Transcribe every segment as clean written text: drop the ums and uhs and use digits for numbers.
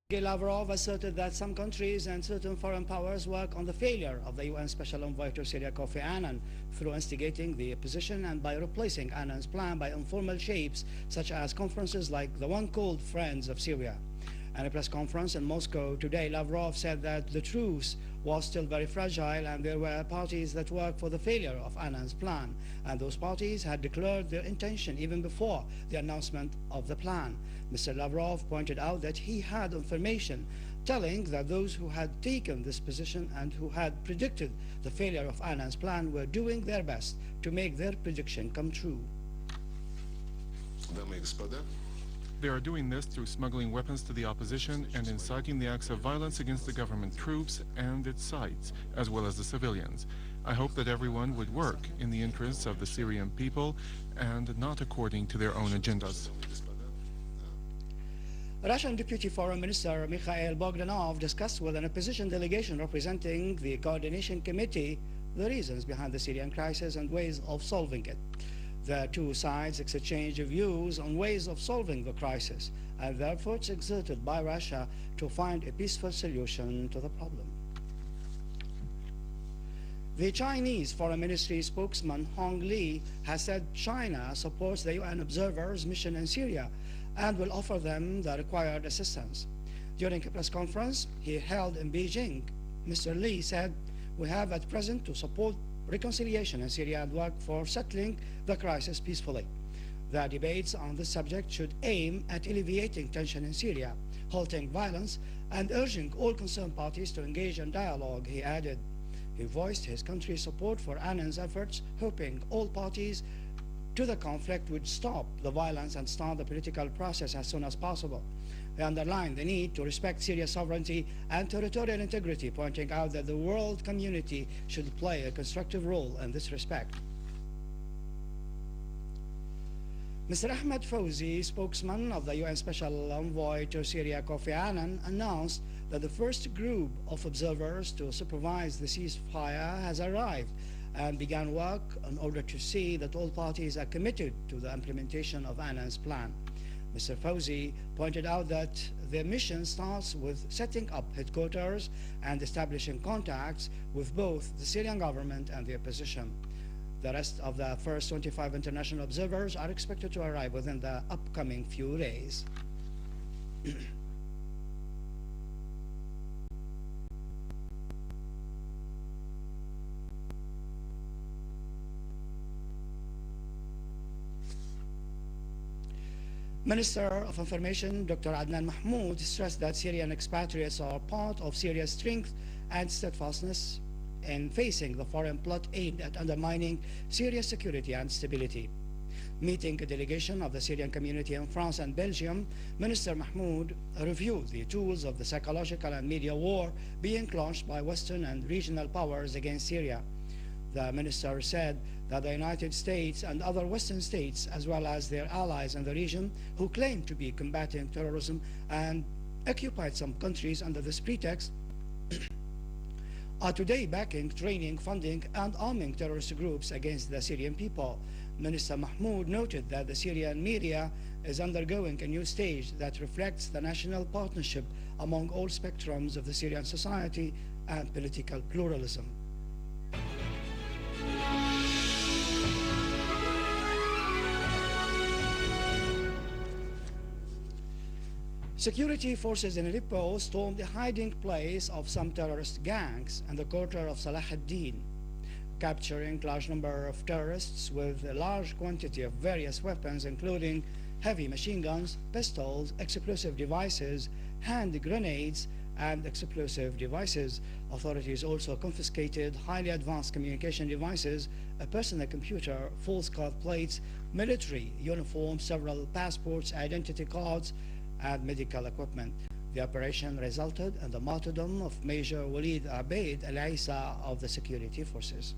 Lavrov asserted that some countries and certain foreign powers work on the failure of the UN Special Envoy to Syria Kofi Annan through instigating the opposition and by replacing Annan's plan by informal shapes such as conferences like the one called Friends of Syria. In a press conference in Moscow today, Lavrov said that the truce was still very fragile and there were parties that worked for the failure of Annan's plan, and those parties had declared their intention even before the announcement of the plan. Mr. Lavrov pointed out that he had information telling that those who had taken this position and who had predicted the failure of Annan's plan were doing their best to make their prediction come true. They are doing this through smuggling weapons to the opposition and inciting the acts of violence against the government troops and its sites, as well as the civilians. I hope that everyone would work in the interests of the Syrian people and not according to their own agendas. Russian Deputy Foreign Minister Mikhail Bogdanov discussed with an opposition delegation representing the Coordination Committee the reasons behind the Syrian crisis and ways of solving it. The two sides exchanged views on ways of solving the crisis and the efforts exerted by Russia to find a peaceful solution to the problem. The Chinese Foreign Ministry spokesman Hong Li has said China supports the UN observers' mission in Syria and will offer them the required assistance. During a press conference he held in Beijing, Mr. Li said, "We have at present to support reconciliation in Syria and work for settling the crisis peacefully. The debates on this subject should aim at alleviating tension in Syria, halting violence, and urging all concerned parties to engage in dialogue," he added. He voiced his country's support for Annan's efforts, hoping all parties to the conflict would stop the violence and start the political process as soon as possible. They underlined the need to respect Syria's sovereignty and territorial integrity, pointing out that the world community should play a constructive role in this respect. Mr. Ahmed Fawzi, spokesman of the UN Special Envoy to Syria Kofi Annan, announced that the first group of observers to supervise the ceasefire has arrived and began work in order to see that all parties are committed to the implementation of Annan's plan. Mr. Fawzi pointed out that their mission starts with setting up headquarters and establishing contacts with both the Syrian government and the opposition. The rest of the first 25 international observers are expected to arrive within the upcoming few days. Minister of Information Dr. Adnan Mahmoud stressed that Syrian expatriates are part of Syria's strength and steadfastness in facing the foreign plot aimed at undermining Syria's security and stability. Meeting a delegation of the Syrian community in France and Belgium, Minister Mahmoud reviewed the tools of the psychological and media war being launched by Western and regional powers against Syria. The minister said that the United States and other Western states, as well as their allies in the region who claim to be combating terrorism and occupied some countries under this pretext, are today backing, training, funding, and arming terrorist groups against the Syrian people. Minister Mahmoud noted that the Syrian media is undergoing a new stage that reflects the national partnership among all spectrums of the Syrian society and political pluralism. Security forces in Aleppo stormed the hiding place of some terrorist gangs in the quarter of Salah ad-Din, capturing a large number of terrorists with a large quantity of various weapons, including heavy machine guns, pistols, explosive devices, hand grenades, and explosive devices. Authorities also confiscated highly advanced communication devices, a personal computer, false card plates, military uniforms, several passports, identity cards, and medical equipment. The operation resulted in the martyrdom of Major Walid Abeid Al-Isa of the security forces.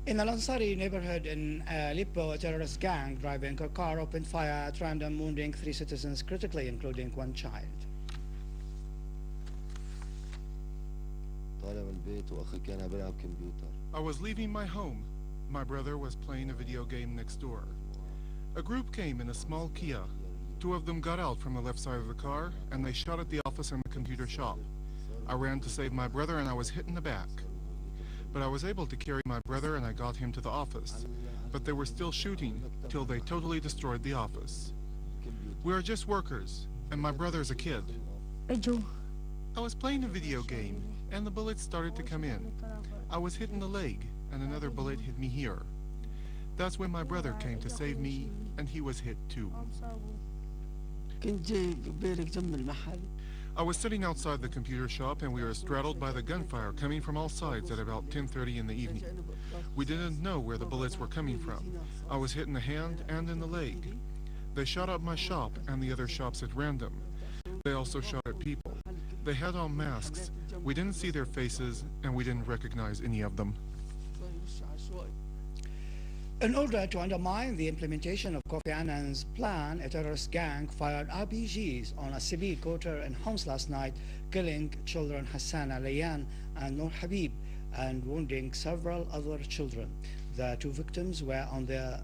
In Al Ansari neighborhood in Aleppo, a terrorist gang driving a car opened fire at random, wounding 3 citizens critically, including 1 child. I was leaving my home. My brother was playing a video game next door. A group came in a small Kia. Two of them got out from the left side of the car, and they shot at the office and the computer shop. I ran to save my brother, and I was hit in the back. But I was able to carry my brother, and I got him to the office. But they were still shooting till they totally destroyed the office. We are just workers, and my brother's a kid. I was playing a video game, and the bullets started to come in. I was hit in the leg, and another bullet hit me here. That's when my brother came to save me, and he was hit too. I was sitting outside the computer shop, and we were straddled by the gunfire coming from all sides at about 10:30 in the evening. We didn't know where the bullets were coming from. I was hit in the hand and in the leg. They shot at my shop and the other shops at random. They also shot at people. They had on masks. We didn't see their faces, and we didn't recognize any of them. In order to undermine the implementation of Kofi Annan's plan, a terrorist gang fired RPGs on a civil quarter in Homs last night, killing children Hassan Alayan and Noor Habib and wounding several other children. The two victims were on the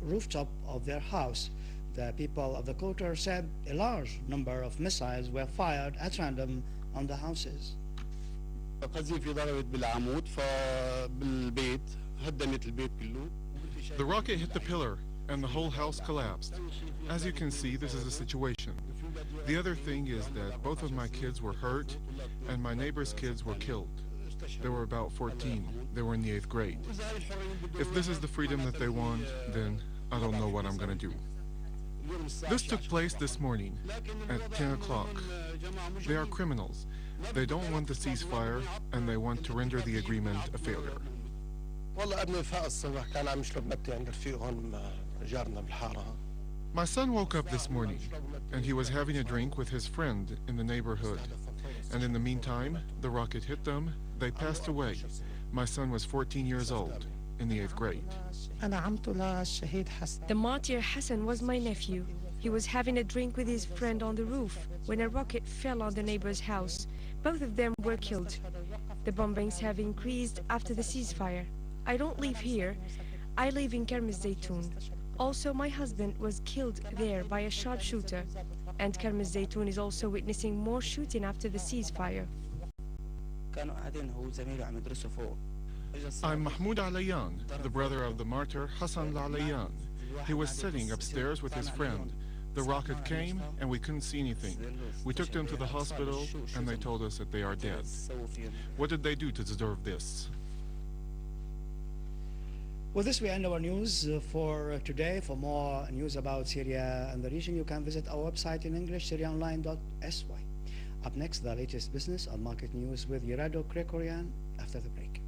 rooftop of their house. The people of the quarter said a large number of missiles were fired at random on the houses. The rocket hit the pillar, and the whole house collapsed. As you can see, this is the situation. The other thing is that both of my kids were hurt, and my neighbor's kids were killed. They were about 14. They were in the 8th grade. If this is the freedom that they want, then I don't know what I'm going to do. This took place this morning at 10 o'clock. They are criminals. They don't want the ceasefire, and they want to render the agreement a failure. My son woke up this morning, and he was having a drink with his friend in the neighborhood. And in the meantime, the rocket hit them. They passed away. My son was 14 years old, in the 8th grade. The martyr Hassan was my nephew. He was having a drink with his friend on the roof when a rocket fell on the neighbor's house. Both of them were killed. The bombings have increased after the ceasefire. I don't live here. I live in Kermes Zaytoun. Also, my husband was killed there by a sharpshooter, and Kermes Zaytoun is also witnessing more shooting after the ceasefire. I'm Mahmoud Alayan, the brother of the martyr Hassan Alayan. He was sitting upstairs with his friend. The rocket came, and we couldn't see anything. We took them to the hospital, and they told us that they are dead. What did they do to deserve this? With this, we end our news for today. For more news about Syria and the region, you can visit our website in English, syrianonline.sy. Up next, the latest business and market news with Yerado Krekorian after the break.